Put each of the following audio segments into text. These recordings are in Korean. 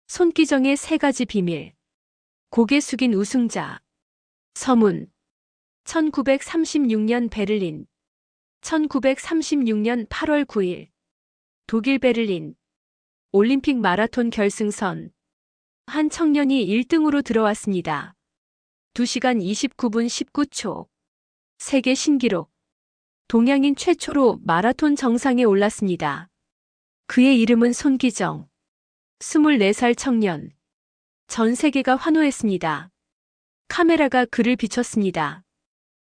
손기정의 세 가지 비밀. 고개 숙인 우승자. 서문. 1936년 베를린. 1936년 8월 9일. 독일 베를린. 올림픽 마라톤 결승선. 한 청년이 1등으로 들어왔습니다. 2시간 29분 19초. 세계 신기록. 동양인 최초로 마라톤 정상에 올랐습니다. 그의 이름은 손기정. 24살 청년. 전 세계가 환호했습니다. 카메라가 그를 비췄습니다.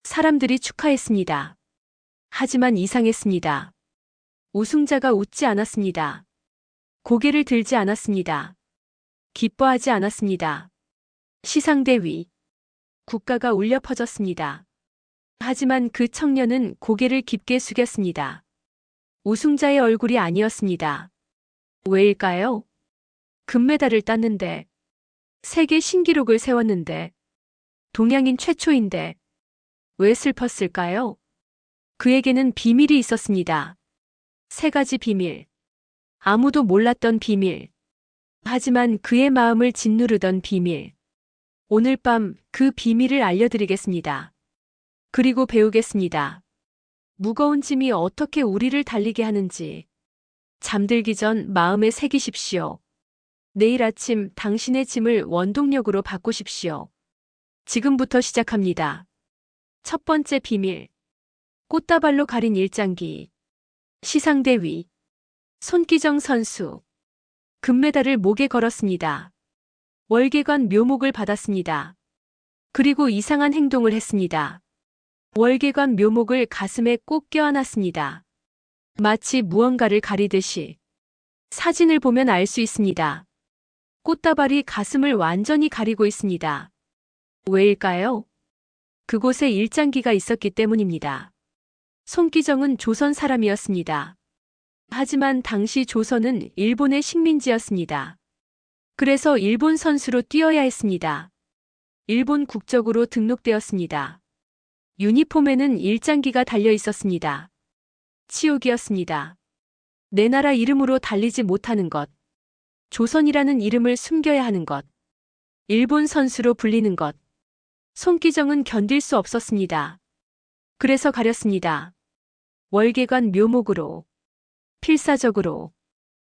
사람들이 축하했습니다. 하지만 이상했습니다. 우승자가 웃지 않았습니다. 고개를 들지 않았습니다. 기뻐하지 않았습니다. 시상대 위. 국가가 울려 퍼졌습니다. 하지만 그 청년은 고개를 깊게 숙였습니다. 우승자의 얼굴이 아니었습니다. 왜일까요? 금메달을 땄는데, 세계 신기록을 세웠는데, 동양인 최초인데, 왜 슬펐을까요? 그에게는 비밀이 있었습니다. 세 가지 비밀. 아무도 몰랐던 비밀. 하지만 그의 마음을 짓누르던 비밀. 오늘 밤 그 비밀을 알려드리겠습니다. 그리고 배우겠습니다. 무거운 짐이 어떻게 우리를 달리게 하는지. 잠들기 전 마음에 새기십시오. 내일 아침 당신의 짐을 원동력으로 바꾸십시오. 지금부터 시작합니다. 첫 번째 비밀. 꽃다발로 가린 일장기. 시상대 위. 손기정 선수. 금메달을 목에 걸었습니다. 월계관 묘목을 받았습니다. 그리고 이상한 행동을 했습니다. 월계관 묘목을 가슴에 꼭 껴안았습니다. 마치 무언가를 가리듯이. 사진을 보면 알 수 있습니다. 꽃다발이 가슴을 완전히 가리고 있습니다. 왜일까요? 그곳에 일장기가 있었기 때문입니다. 손기정은 조선 사람이었습니다. 하지만 당시 조선은 일본의 식민지였습니다. 그래서 일본 선수로 뛰어야 했습니다. 일본 국적으로 등록되었습니다. 유니폼에는 일장기가 달려 있었습니다. 치욕이었습니다. 내 나라 이름으로 달리지 못하는 것. 조선이라는 이름을 숨겨야 하는 것. 일본 선수로 불리는 것. 손기정은 견딜 수 없었습니다. 그래서 가렸습니다. 월계관 묘목으로. 필사적으로.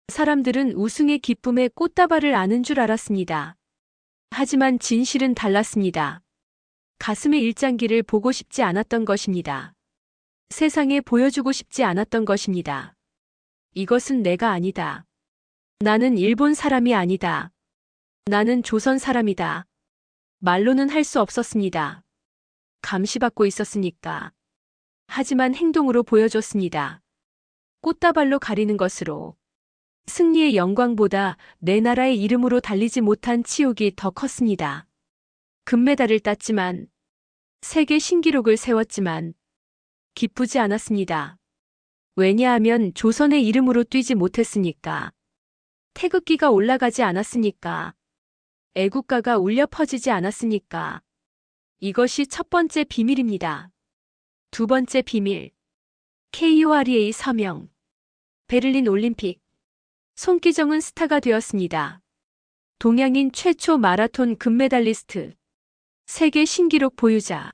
사람들은 우승의 기쁨에 꽃다발을 아는 줄 알았습니다. 하지만 진실은 달랐습니다. 가슴의 일장기를 보고 싶지 않았던 것입니다. 세상에 보여주고 싶지 않았던 것입니다. 이것은 내가 아니다. 나는 일본 사람이 아니다. 나는 조선 사람이다. 말로는 할 수 없었습니다. 감시받고 있었으니까. 하지만 행동으로 보여줬습니다. 꽃다발로 가리는 것으로. 승리의 영광보다 내 나라의 이름으로 달리지 못한 치욕이 더 컸습니다. 금메달을 땄지만, 세계 신기록을 세웠지만, 기쁘지 않았습니다. 왜냐하면 조선의 이름으로 뛰지 못했으니까. 태극기가 올라가지 않았으니까. 애국가가 울려 퍼지지 않았으니까. 이것이 첫 번째 비밀입니다. 두 번째 비밀. KORA 서명. 베를린 올림픽. 손기정은 스타가 되었습니다. 동양인 최초 마라톤 금메달리스트. 세계 신기록 보유자.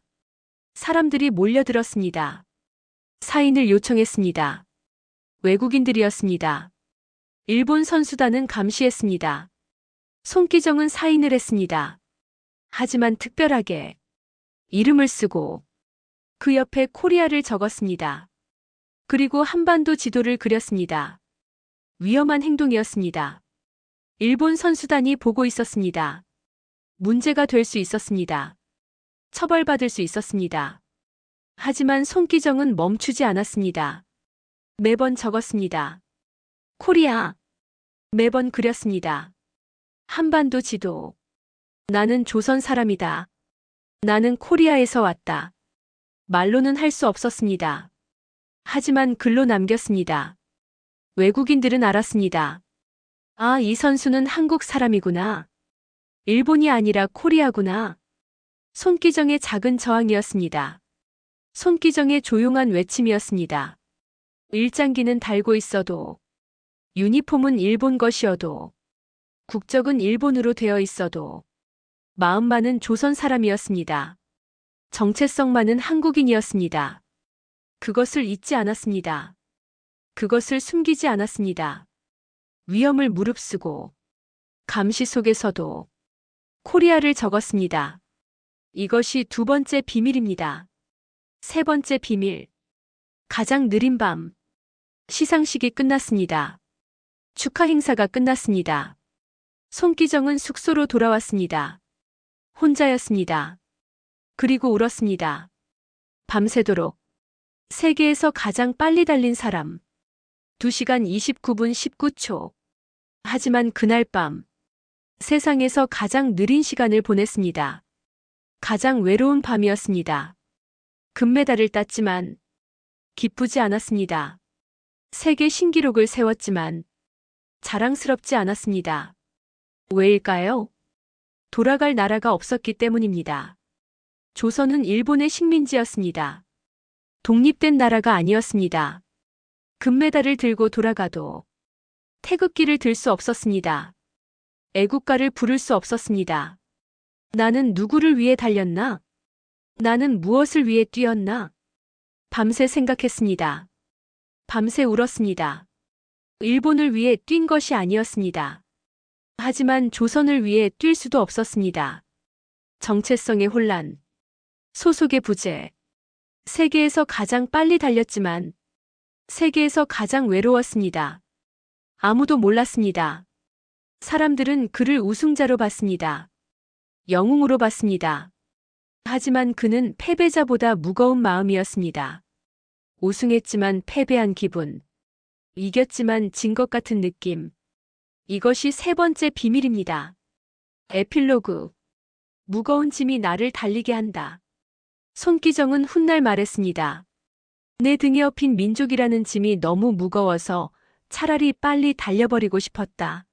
사람들이 몰려들었습니다. 사인을 요청했습니다. 외국인들이었습니다. 일본 선수단은 감시했습니다. 손기정은 사인을 했습니다. 하지만 특별하게 이름을 쓰고 그 옆에 코리아를 적었습니다. 그리고 한반도 지도를 그렸습니다. 위험한 행동이었습니다. 일본 선수단이 보고 있었습니다. 문제가 될 수 있었습니다. 처벌받을 수 있었습니다. 하지만 손기정은 멈추지 않았습니다. 매번 적었습니다. 코리아. 매번 그렸습니다. 한반도 지도. 나는 조선 사람이다. 나는 코리아에서 왔다. 말로는 할 수 없었습니다. 하지만 글로 남겼습니다. 외국인들은 알았습니다. 아, 이 선수는 한국 사람이구나. 일본이 아니라 코리아구나. 손기정의 작은 저항이었습니다. 손기정의 조용한 외침이었습니다. 일장기는 달고 있어도, 유니폼은 일본 것이어도, 국적은 일본으로 되어 있어도 마음만은 조선 사람이었습니다. 정체성만은 한국인이었습니다. 그것을 잊지 않았습니다. 그것을 숨기지 않았습니다. 위험을 무릅쓰고 감시 속에서도 코리아를 적었습니다. 이것이 두 번째 비밀입니다. 세 번째 비밀. 가장 느린 밤. 시상식이 끝났습니다. 축하 행사가 끝났습니다. 손기정은 숙소로 돌아왔습니다. 혼자였습니다. 그리고 울었습니다. 밤새도록. 세계에서 가장 빨리 달린 사람. 2시간 29분 19초. 하지만 그날 밤 세상에서 가장 느린 시간을 보냈습니다. 가장 외로운 밤이었습니다. 금메달을 땄지만 기쁘지 않았습니다. 세계 신기록을 세웠지만 자랑스럽지 않았습니다. 왜일까요? 돌아갈 나라가 없었기 때문입니다. 조선은 일본의 식민지였습니다. 독립된 나라가 아니었습니다. 금메달을 들고 돌아가도 태극기를 들 수 없었습니다. 애국가를 부를 수 없었습니다. 나는 누구를 위해 달렸나? 나는 무엇을 위해 뛰었나? 밤새 생각했습니다. 밤새 울었습니다. 일본을 위해 뛴 것이 아니었습니다. 하지만 조선을 위해 뛸 수도 없었습니다. 정체성의 혼란, 소속의 부재, 세계에서 가장 빨리 달렸지만 세계에서 가장 외로웠습니다. 아무도 몰랐습니다. 사람들은 그를 우승자로 봤습니다. 영웅으로 봤습니다. 하지만 그는 패배자보다 무거운 마음이었습니다. 우승했지만 패배한 기분, 이겼지만 진 것 같은 느낌. 이것이 세 번째 비밀입니다. 에필로그. 무거운 짐이 나를 달리게 한다. 손기정은 훗날 말했습니다. 내 등에 업힌 민족이라는 짐이 너무 무거워서 차라리 빨리 달려버리고 싶었다.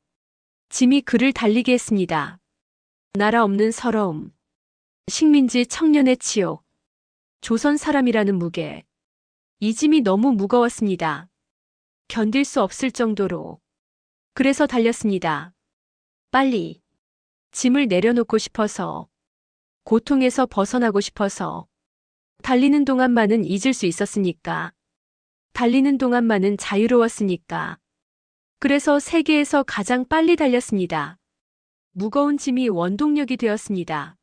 짐이 그를 달리게 했습니다. 나라 없는 서러움. 식민지 청년의 치욕. 조선 사람이라는 무게. 이 짐이 너무 무거웠습니다. 견딜 수 없을 정도로. 그래서 달렸습니다. 빨리. 짐을 내려놓고 싶어서. 고통에서 벗어나고 싶어서. 달리는 동안만은 잊을 수 있었으니까. 달리는 동안만은 자유로웠으니까. 그래서 세계에서 가장 빨리 달렸습니다. 무거운 짐이 원동력이 되었습니다.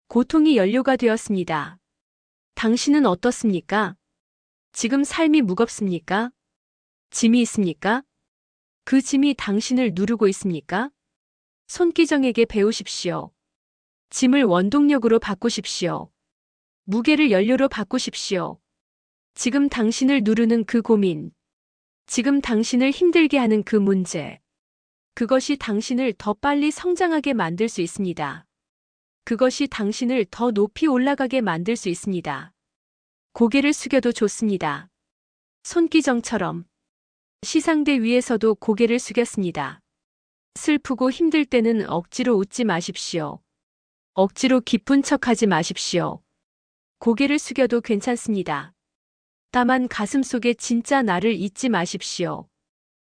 고통이 연료가 되었습니다. 당신은 어떻습니까? 지금 삶이 무겁습니까? 짐이 있습니까? 그 짐이 당신을 누르고 있습니까? 손기정에게 배우십시오. 짐을 원동력으로 바꾸십시오. 무게를 연료로 바꾸십시오. 지금 당신을 누르는 그 고민, 지금 당신을 힘들게 하는 그 문제, 그것이 당신을 더 빨리 성장하게 만들 수 있습니다. 그것이 당신을 더 높이 올라가게 만들 수 있습니다. 고개를 숙여도 좋습니다. 손기정처럼 시상대 위에서도 고개를 숙였습니다. 슬프고 힘들 때는 억지로 웃지 마십시오. 억지로 기쁜 척하지 마십시오. 고개를 숙여도 괜찮습니다. 다만 가슴속에 진짜 나를 잊지 마십시오.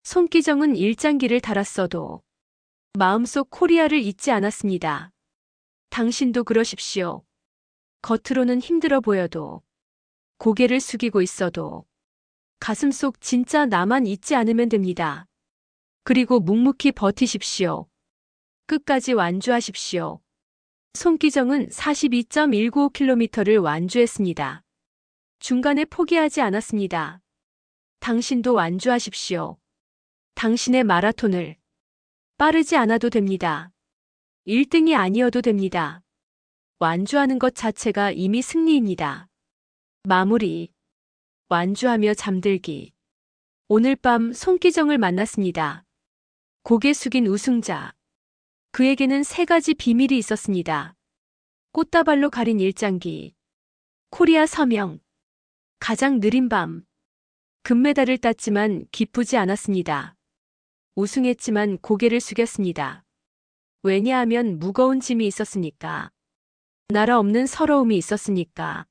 손기정은 일장기를 달았어도 마음속 코리아를 잊지 않았습니다. 당신도 그러십시오. 겉으로는 힘들어 보여도 고개를 숙이고 있어도 가슴속 진짜 나만 잊지 않으면 됩니다. 그리고 묵묵히 버티십시오. 끝까지 완주하십시오. 손기정은 42.195km를 완주했습니다. 중간에 포기하지 않았습니다. 당신도 완주하십시오. 당신의 마라톤을. 빠르지 않아도 됩니다. 1등이 아니어도 됩니다. 완주하는 것 자체가 이미 승리입니다. 마무리. 완주하며 잠들기. 오늘 밤 손기정을 만났습니다. 고개 숙인 우승자. 그에게는 세 가지 비밀이 있었습니다. 꽃다발로 가린 일장기. 코리아 서명. 가장 느린 밤. 금메달을 땄지만 기쁘지 않았습니다. 우승했지만 고개를 숙였습니다. 왜냐하면 무거운 짐이 있었으니까. 나라 없는 서러움이 있었으니까.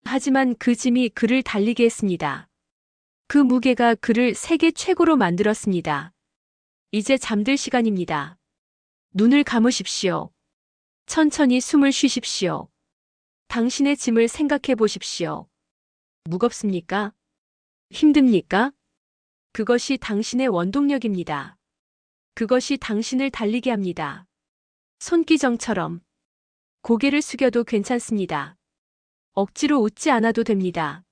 하지만 그 짐이 그를 달리게 했습니다. 그 무게가 그를 세계 최고로 만들었습니다. 이제 잠들 시간입니다. 눈을 감으십시오. 천천히 숨을 쉬십시오. 당신의 짐을 생각해 보십시오. 무겁습니까? 힘듭니까? 그것이 당신의 원동력입니다. 그것이 당신을 달리게 합니다. 손기정처럼 고개를 숙여도 괜찮습니다. 억지로 웃지 않아도 됩니다.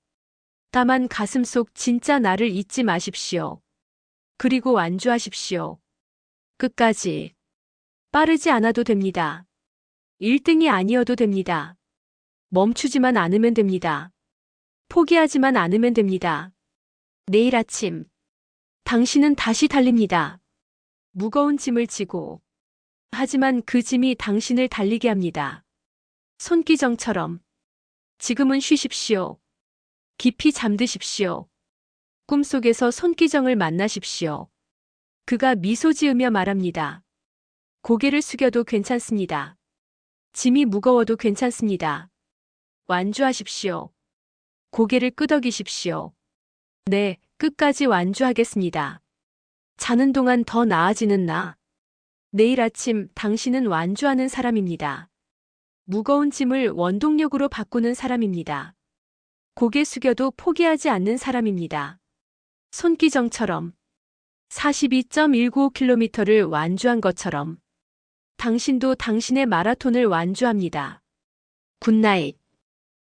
다만 가슴속 진짜 나를 잊지 마십시오. 그리고 완주하십시오. 끝까지. 빠르지 않아도 됩니다. 1등이 아니어도 됩니다. 멈추지만 않으면 됩니다. 포기하지만 않으면 됩니다. 내일 아침, 당신은 다시 달립니다. 무거운 짐을 지고. 하지만 그 짐이 당신을 달리게 합니다. 손기정처럼. 지금은 쉬십시오. 깊이 잠드십시오. 꿈속에서 손기정을 만나십시오. 그가 미소 지으며 말합니다. 고개를 숙여도 괜찮습니다. 짐이 무거워도 괜찮습니다. 완주하십시오. 고개를 끄덕이십시오. 네, 끝까지 완주하겠습니다. 자는 동안 더 나아지는 나. 내일 아침 당신은 완주하는 사람입니다. 무거운 짐을 원동력으로 바꾸는 사람입니다. 고개 숙여도 포기하지 않는 사람입니다. 손기정처럼 42.195km를 완주한 것처럼 당신도 당신의 마라톤을 완주합니다. 굿나잇.